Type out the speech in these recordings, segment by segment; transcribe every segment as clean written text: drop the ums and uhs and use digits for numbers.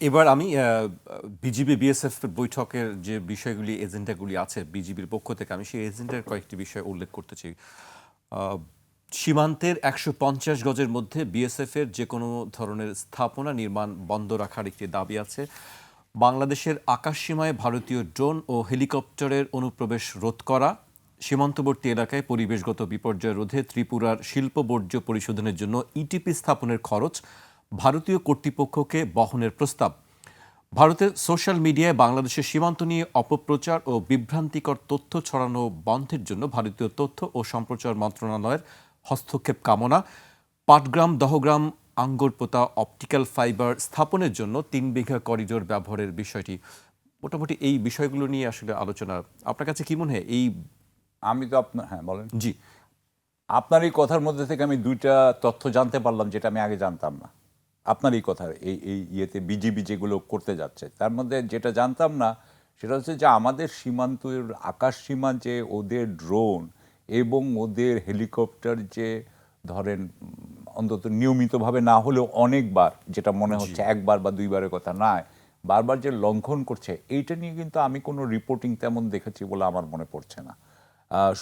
এবার আমি BGB BSF বৈঠকের যে বিষয়গুলি এজেন্ডাগুলি আছে বিজিবির পক্ষ থেকে আমি সেই এজেন্ডার কয়েকটি বিষয় উল্লেখ করতে চাই। আহ, সীমান্তের ১৫০ গজের মধ্যে বিএসএফ এর যে কোনো ধরনের স্থাপনা নির্মাণ বন্ধ রাখার একটি দাবি আছে। বাংলাদেশের আকাশসীমায় ভারতীয় ড্রোন ও হেলিকপ্টারের অনুপ্রবেশ রোধ করা, সীমান্তবর্তী এলাকায় পরিবেশগত বিপর্যয় রোধে ত্রিপুরার শিল্প বর্জ্য পরিশোধনের জন্য ইটিপি স্থাপনের খরচ ভারতীয় কর্তৃপক্ষকে বহনের প্রস্তাব। ভারতের সোশ্যাল মিডিয়ায় বাংলাদেশের সীমান্ত নিয়ে অপপ্রচার ও বিভ্রান্তিকর তথ্য ছড়ানো বন্ধের জন্য ভারতীয় তথ্য ও সম্প্রচার মন্ত্রণালয়ের হস্তক্ষেপ কামনা। পাটগ্রাম দহগ্রাম আঙ্গরপোতা অপটিক্যাল ফাইবার স্থাপনের জন্য ৩ বিঘা করিডোর ব্যবহারের বিষয়টি, মোটামুটি এই বিষয়গুলো নিয়ে আসলে আলোচনা। আপনার কাছে কি মনে হয় এই? আমি তো আপনার, হ্যাঁ বলেন। জি, আপনার এই কথার মধ্যে থেকে আমি দুইটা তথ্য জানতে পারলাম যেটা আমি আগে জানতাম না। আপনার এই কথার এই ইয়েতে বিজিবি যেগুলো করতে যাচ্ছে তার মধ্যে যেটা জানতাম না সেটা হচ্ছে যে আমাদের সীমান্তের আকাশ সীমা যে ওদের ড্রোন এবং ওদের হেলিকপ্টার যে ধরেন অন্তত নিয়মিতভাবে না হলেও অনেকবার, যেটা মনে হচ্ছে একবার বা দুইবারের কথা নয়, বারবার যে লঙ্ঘন করছে এইটা নিয়ে কিন্তু আমি কোনো রিপোর্টিং তেমন দেখেছি বলে আমার মনে পড়ছে না।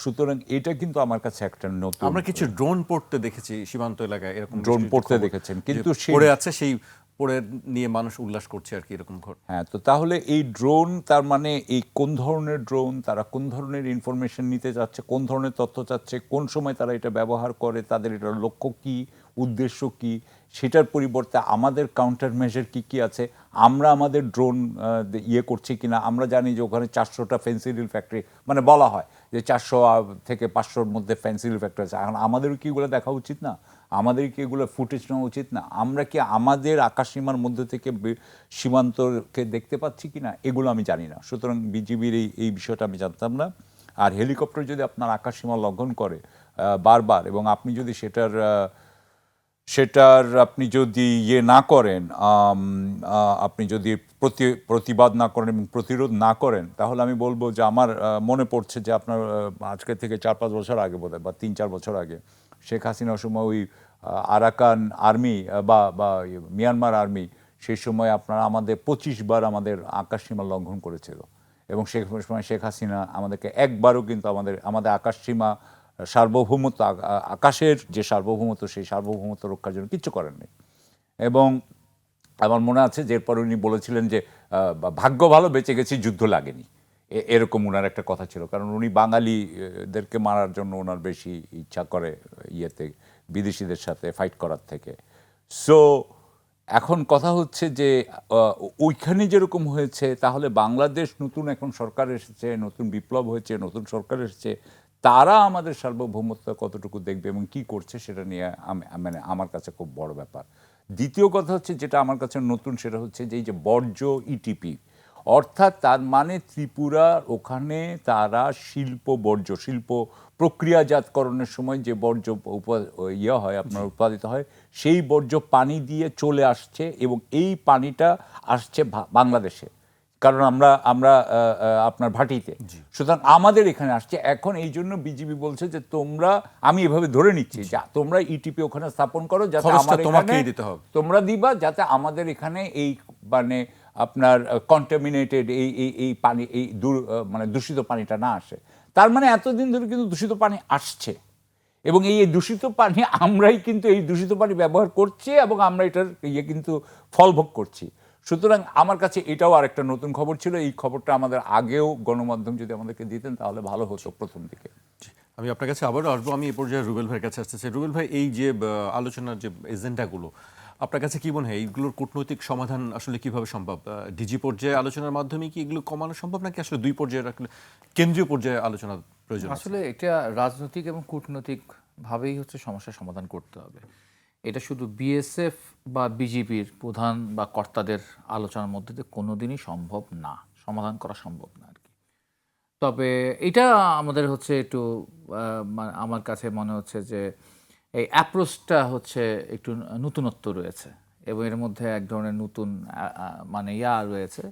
সুতরাং এটা কিন্তু আমার কাছে একটা নতুন। আমরা কিছু ড্রোন পড়তে দেখেছি সীমান্ত এলাকায়, এরকম ড্রোন বেশ কিছু পড়তে খবর দেখেছেন, যে কিন্তু পড়ে আছে, সেই পড়ে নিয়ে মানুষ উল্লাস করছে আর কি, এরকম ঘটনা। হ্যাঁ, তো তাহলে এই ড্রোন তার মানে এই কোন ধরনের ড্রোন, তারা কোন ধরনের ইনফরমেশন নিতে চাচ্ছে, কোন ধরনের তথ্য চাচ্ছে, কোন সময় তারা এটা ব্যবহার করে, তাদের এটার লক্ষ্য কি, উদ্দেশ্য কি, সেটার পরিবর্তে আমাদের কাউন্টার মেজার কি কি আছে, আমরা আমাদের ড্রোন ইয়ে করছি কিনা। আমরা জানি যে ওখানে 400টা ফেন্সিডিল ফ্যাক্টরি, মানে বলা হয় যে 400 থেকে 500-র মধ্যে ফেন্সিডিল ফ্যাক্টরি আছে। এখন আমাদেরও কি এগুলো দেখা উচিত না? আমাদের কি এগুলো ফুটেজ নেওয়া উচিত না? আমরা কি আমাদের আকাশসীমার মধ্যে থেকে সীমান্তকে দেখতে পাচ্ছি কি না, এগুলো আমি জানি না। সুতরাং বিজিবির এই বিষয়টা আমি জানতাম না। আর হেলিকপ্টার যদি আপনার আকাশসীমা লঙ্ঘন করে বারবার, এবং আপনি যদি সেটার আপনি যদি ইয়ে না করেন, আপনি যদি প্রতিবাদ না করেন এবং প্রতিরোধ না করেন, তাহলে আমি বলবো যে আমার মনে পড়ছে যে আপনার আজকে থেকে 4-5 বছর আগে বোধহয়, বা 3-4 বছর আগে শেখ হাসিনার সময় ওই আরাকান আর্মি বা মিয়ানমার আর্মি, সেই সময় আপনারা আমাদের 25 বার আমাদের আকাশসীমা লঙ্ঘন করেছিল। এবং সেই সময় শেখ হাসিনা আমাদেরকে একবারও কিন্তু আমাদের আকাশসীমা সার্বভৌমত্ব, আকাশের যে সার্বভৌমত্ব, সেই সার্বভৌমত্ব রক্ষার জন্য কিচ্ছু করেননি। এবং আমার মনে আছে যে এরপর উনি বলেছিলেন যে ভাগ্য ভালো বেঁচে গেছি, যুদ্ধ লাগেনি, এরকম ওনার একটা কথা ছিল। কারণ উনি বাঙালিদেরকে মারার জন্য ওনার বেশি ইচ্ছা করে ইয়েতে বিদেশিদের সাথে ফাইট করার থেকে। সো এখন কথা হচ্ছে যে ওইখানে যেরকম হয়েছে, তাহলে বাংলাদেশ নতুন এখন সরকার এসেছে, নতুন বিপ্লব হয়েছে, নতুন সরকার এসেছে, তারা আমাদের সার্বভৌমত্ব কতটুকু দেখবে এবং কি করছে সেটা নিয়ে মানে আমার কাছে খুব বড় ব্যাপার। দ্বিতীয় কথা হচ্ছে যেটা আমার কাছে নতুন, সেটা হচ্ছে যে এই যে বর্জ্য ইটিপি, অর্থাৎ তার মানে ত্রিপুরার ওখানে তারা শিল্প প্রক্রিয়াজাতকরণের সময় যে বর্জ্য ইয়ে হয়, আপনার উৎপাদিত হয়, সেই বর্জ্য পানি দিয়ে চলে আসছে এবং এই পানিটা আসছে বাংলাদেশে, কারণ আমরা আপনার ভাটিতে। সুতরাং আমাদের এখানে আসছে। এখন এই জন্য বিজিবি বলছে যে তোমরা, আমি এভাবে ধরে নিচ্ছি, যা তোমরা ইটিপি ওখানে স্থাপন করো, যাতে আমার তোমাকেই দিতে হবে, তোমরা দিবা, যাতে আমাদের এখানে এই মানে আপনার কন্টামিনেটেড এই পানি, এই মানে দূষিত পানিটা না আসে। তার মানে এতদিন ধরে কিন্তু দূষিত পানি আসছে, এবং এই দূষিত পানি আমরাই কিন্তু এই দূষিত পানি ব্যবহার করছি, এবং আমরা এটার কিন্তু ফল ভোগ করছি। সুতরাং আমার কাছে এটাও আরেকটা নতুন খবর ছিল। এই খবরটা আমাদের আগেও গণমাধ্যম যদি আমাদেরকে দিতেন তাহলে ভালো হতো প্রথম দিকে। আমি আপনার কাছে আবারও আসবো। আমি এই পর্যায়ে রুবেল ভাইয়ের কাছে আসতে চাই। রুবেল ভাই, এই যে আলোচনার যে এজেন্ডাগুলো, আপনার কাছে কি মনে হয় এইগুলোর কূটনৈতিক সমাধান আসলে কিভাবে সম্ভব? ডিজি পর্যায়ে আলোচনার মাধ্যমে কি এগুলো কমানো সম্ভব, নাকি আসলে দুই পর্যায়ে রাখলে কেন্দ্রীয় পর্যায়ে আলোচনার প্রয়োজন? আসলে এটা রাজনৈতিক এবং কূটনৈতিক ভাবেই হচ্ছে সমস্যার সমাধান করতে হবে। এটা শুধু বিএসএফ বা বিজিবির প্রধান বা কর্তাদের আলোচনার মধ্যে দিয়ে কোনোদিনই সম্ভব না, সমাধান করা সম্ভব না আর কি। তবে এটা আমাদের হচ্ছে একটু আমার কাছে মনে হচ্ছে যে এই অ্যাপ্রোচটা হচ্ছে একটু নতুনত্ব রয়েছে, এবং এর মধ্যে এক ধরনের নতুন মানে রয়েছে,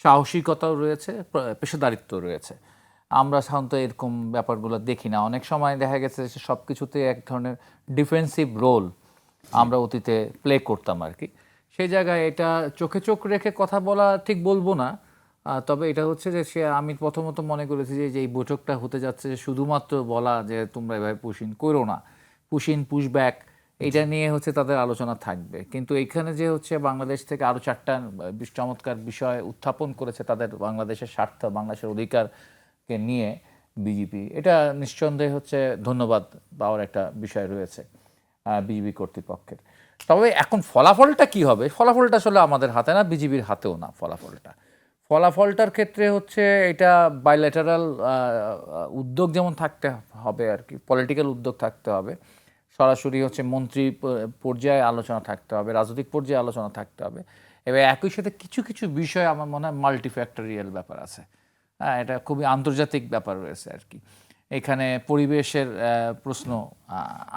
সাহসিকতাও রয়েছে, পেশাদারিত্ব রয়েছে। আমরা সাধারণত এরকম ব্যাপারগুলো দেখি না। অনেক সময় দেখা গেছে যে সব কিছুতে এক ধরনের ডিফেন্সিভ রোল আমরা অতীতে প্লে করতাম আর কি। সেই জায়গায় এটা চোখে চোখ রেখে কথা বলা ঠিক বলবো না, তবে এটা হচ্ছে যে আমি প্রথমত মনে করেছি যে এই বৈঠকটা হতে যাচ্ছে যে শুধুমাত্র বলা যে তোমরা এভাবে পুশিন করো না, পুশব্যাক এটা নিয়ে হচ্ছে তাদের আলোচনা থাকবে। কিন্তু এইখানে যে হচ্ছে বাংলাদেশ থেকে আরো 4টা চমৎকার বিষয় উত্থাপন করেছে তাদের বাংলাদেশের স্বার্থ, বাংলাদেশের অধিকারকে নিয়ে বিজেপি, এটা নিঃসন্দেহে হচ্ছে ধন্যবাদ পাওয়ার একটা বিষয় রয়েছে বিজেপি কর্তৃপক্ষের। তবে এখন ফলাফলটা কি হবে, ফলাফলটা আসলে আমাদের হাতে না, বিজেপির হাতেও না। ফলাফলটার ক্ষেত্রে হচ্ছে এটা বাইল্যাটারাল উদ্যোগ যেমন থাকতে হবে আর কি, পলিটিক্যাল উদ্যোগ থাকতে হবে, সরাসরি হচ্ছে মন্ত্রী পর্যায়ে আলোচনা থাকতে হবে, রাজনৈতিক পর্যায়ে আলোচনা থাকতে হবে, এবং একই সাথে কিছু কিছু বিষয় আমার মনে হয় মাল্টিফ্যাক্টরিয়াল ব্যাপার আছে। হ্যাঁ, এটা খুবই আন্তর্জাতিক ব্যাপার রয়েছে আর কি। এখানে পরিবেশের প্রশ্ন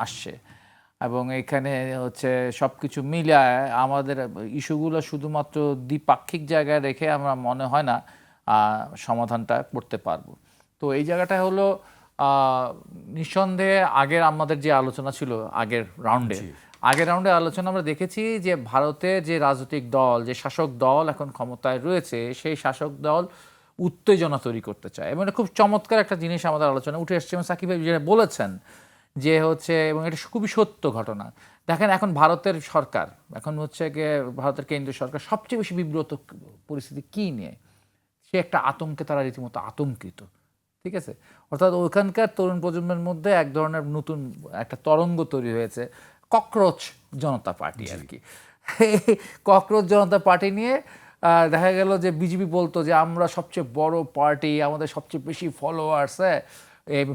আসছে, এবং এখানে হচ্ছে সব কিছু মিলায় আমাদের ইস্যুগুলো শুধুমাত্র দ্বিপাক্ষিক জায়গায় রেখে আমরা মনে হয় না সমাধানটা করতে পারবো। তো এই জায়গাটা হলো নিঃসন্দেহে আগের আমাদের যে আলোচনা ছিল আগের রাউন্ডে আলোচনা আমরা দেখেছি যে ভারতের যে রাজনৈতিক দল, যে শাসক দল এখন ক্ষমতায় রয়েছে, সেই শাসক দল উত্তেজনা তৈরি করতে চায়, এবং খুব চমৎকার একটা জিনিস আমাদের আলোচনা উঠে এসছে, এবং সাকিব ভাই যেটা বলেছেন যে হচ্ছে, এবং এটা খুবই সত্য ঘটনা। দেখেন এখন ভারতের সরকার, এখন হচ্ছে গিয়ে ভারতের কেন্দ্রীয় সরকার সবচেয়ে বেশি বিব্রত পরিস্থিতি কী নিয়ে, সে একটা আতঙ্কে তারা রীতিমতো আতঙ্কিত, ঠিক আছে? অর্থাৎ ওখানকার তরুণ প্রজন্মের মধ্যে এক ধরনের নতুন একটা তরঙ্গ তৈরি হয়েছে, ককরোচ জনতা পার্টি আর কি। ককরোচ জনতা পার্টি নিয়ে দেখা গেল যে বিজেপি বলতো যে আমরা সবচেয়ে বড় পার্টি, আমাদের সবচেয়ে বেশি ফলোয়ার্স, হ্যাঁ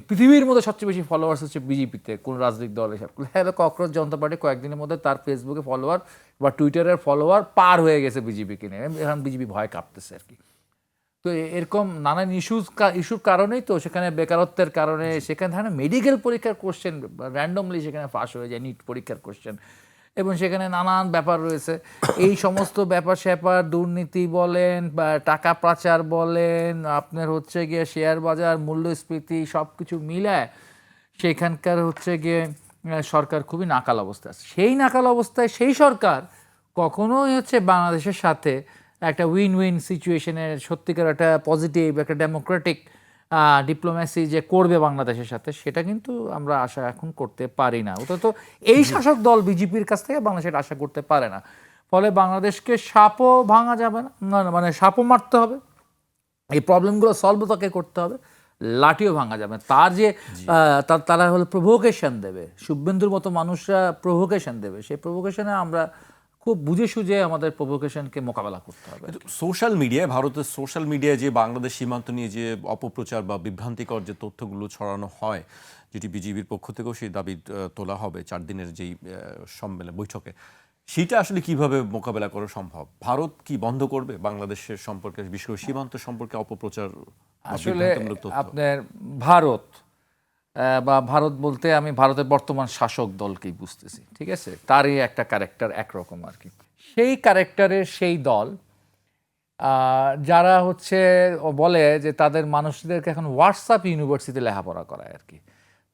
পৃথিবীর মধ্যে সবচেয়ে বেশি ফলোয়ার্স হচ্ছে বিজেপিতে, কোন রাজনৈতিক দল হিসাব করলে। হ্যাঁ, ককরোচ জনতা পার্টি কয়েকদিনের মধ্যে তার ফেসবুকে ফলোয়ার বা টুইটারের ফলোয়ার পার হয়ে গেছে বিজেপিকে নিয়ে, এখন বিজেপি ভয় কাঁপতেছে আর কি। তো এরকম নানান ইস্যুর কারণেই তো সেখানে বেকারত্বের কারণে সেখানে ধরেন মেডিকেল পরীক্ষার কোশ্চেন র্যান্ডমলি সেখানে ফাঁস হয়ে যায়, নিট পরীক্ষার কোশ্চেন, এবং সেখানে নানান ব্যাপার রয়েছে। এই সমস্ত ব্যাপার স্যাপার, দুর্নীতি বলেন বা টাকা পাচার বলেন, আপনার হচ্ছে গিয়ে শেয়ার বাজার, মূল্যস্ফীতি, সব কিছু মিলায় সেখানকার হচ্ছে গিয়ে সরকার খুবই নাকাল অবস্থায় আছে। সেই নাকাল অবস্থায় সেই সরকার কখনোই হচ্ছে বাংলাদেশের সাথে একটা উইন উইন সিচুয়েশনের সত্যিকার একটা পজিটিভ একটা ডেমোক্রেটিক ডিপ্লোম্যাসি যে করবে বাংলাদেশের সাথে, সেটা কিন্তু আমরা আশা এখন করতে পারি না। ওটা তো এই শাসক দল বিজেপির কাছ থেকে বাংলাদেশের আশা করতে পারে না। ফলে বাংলাদেশকে সাপও ভাঙা যাবে না, মানে সাপও মারতে হবে, এই প্রবলেমগুলো সলভ তাকে করতে হবে, লাঠিও ভাঙা যাবে। তার যে তারা হলো প্রভোকেশন দেবে, শুভেন্দুর মতো মানুষরা প্রভোকেশন দেবে, সেই প্রভোকেশনে আমরা খুব বুঝে সুঝে আমাদের প্রভোকেশনকে মোকাবেলা করতে হবে। সোশ্যাল মিডিয়ায়, ভারতের সোশ্যাল মিডিয়ায় যে বাংলাদেশ সীমান্ত নিয়ে যে অপপ্রচার বা বিভ্রান্তিকর যে তথ্যগুলো ছড়ানো হয়, যেটি বিজিবির পক্ষ থেকেও সেই দাবি তোলা হবে 4 দিনের যেই সম্মেলন বৈঠকে, সেটা আসলে কিভাবে মোকাবেলা করা সম্ভব? ভারত কি বন্ধ করবে বাংলাদেশের সম্পর্কে, বিশেষ করে সীমান্ত সম্পর্কে অপপ্রচার? আসলে আপনার ভারত বলতে আমি ভারতের বর্তমান শাসক দলকেই বুঝতেছি, ঠিক আছে? তারই একটা ক্যারেক্টার একরকম আর কি। সেই ক্যারেক্টারের সেই দল যারা হচ্ছে বলে যে তাদের মানুষদেরকে এখন হোয়াটসঅ্যাপ ইউনিভার্সিটিতে লেখাপড়া করায় আর কি,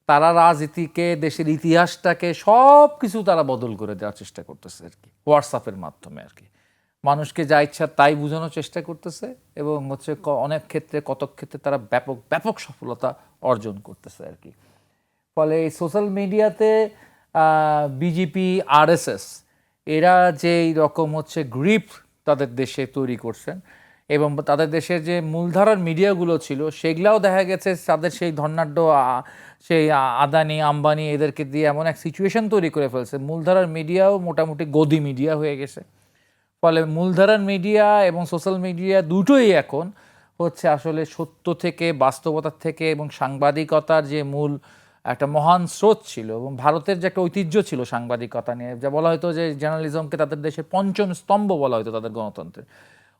তারা রাজনীতিকে, দেশের ইতিহাসটাকে সব কিছু তারা বদল করে দেওয়ার চেষ্টা করতেছে আর কি, হোয়াটসঅ্যাপের মাধ্যমে আর কি। মানুষকে যা ইচ্ছা তাই বোঝানোর চেষ্টা করতেছে, এবং হচ্ছে অনেক ক্ষেত্রে, কতক ক্ষেত্রে তারা ব্যাপক ব্যাপক সফলতা অর্জন করতেছে আর কি। ফলে এই সোশ্যাল মিডিয়াতে বিজেপি, আরএসএস এরা যেই রকম হচ্ছে গ্রিপ তাদের দেশে তৈরি করছেন, এবং তাদের দেশের যে মূলধারার মিডিয়াগুলো ছিল সেগুলাও দেখা গেছে তাদের সেই ধনাঢ্য সেই আদানি আম্বানি এদেরকে দিয়ে এমন এক সিচুয়েশন তৈরি করে ফেলছে, মূলধারার মিডিয়াও মোটামুটি গদি মিডিয়া হয়ে গেছে। ফলে মূলধারার মিডিয়া এবং সোশ্যাল মিডিয়া দুটোই এখন হচ্ছে আসলে সত্য থেকে, বাস্তবতার থেকে, এবং সাংবাদিকতার যে মূল একটা মহান স্রোত ছিল, এবং ভারতের যে একটা ঐতিহ্য ছিল সাংবাদিকতা নিয়ে, যা বলা হতো যে জার্নালিজমকে তাদের দেশে 5ম স্তম্ভ বলা হতো তাদের গণতন্ত্রের,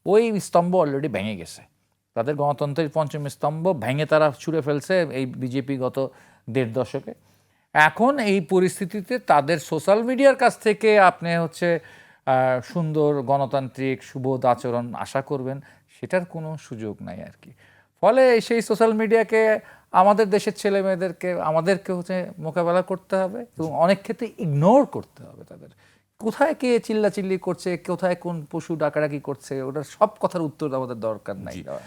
ওই স্তম্ভ অলরেডি ভেঙে গেছে। তাদের গণতন্ত্রের 5ম স্তম্ভ ভেঙে তারা ছুঁড়ে ফেলছে এই বিজেপি গত 1.5 দশকে। এখন এই পরিস্থিতিতে তাদের সোশ্যাল মিডিয়ার কাছ থেকে আপনি হচ্ছে সুন্দর গণতান্ত্রিক সুবোধ আচরণ আশা করবেন, সেটার কোনো সুযোগ নাই আর কি। ফলে সেই সোশ্যাল মিডিয়াকে আমাদের দেশের ছেলে মেয়েদেরকে আমাদেরকে হচ্ছে মোকাবেলা করতে হবে, এবং অনেক ক্ষেত্রে ইগনোর করতে হবে তাদের। কোথায় কে চিল্লাচিল্লি করছে, কোথায় কোন পশু ডাকাডাকি করছে, ওটার সব কথার উত্তর আমাদের দরকার নাই দেওয়া।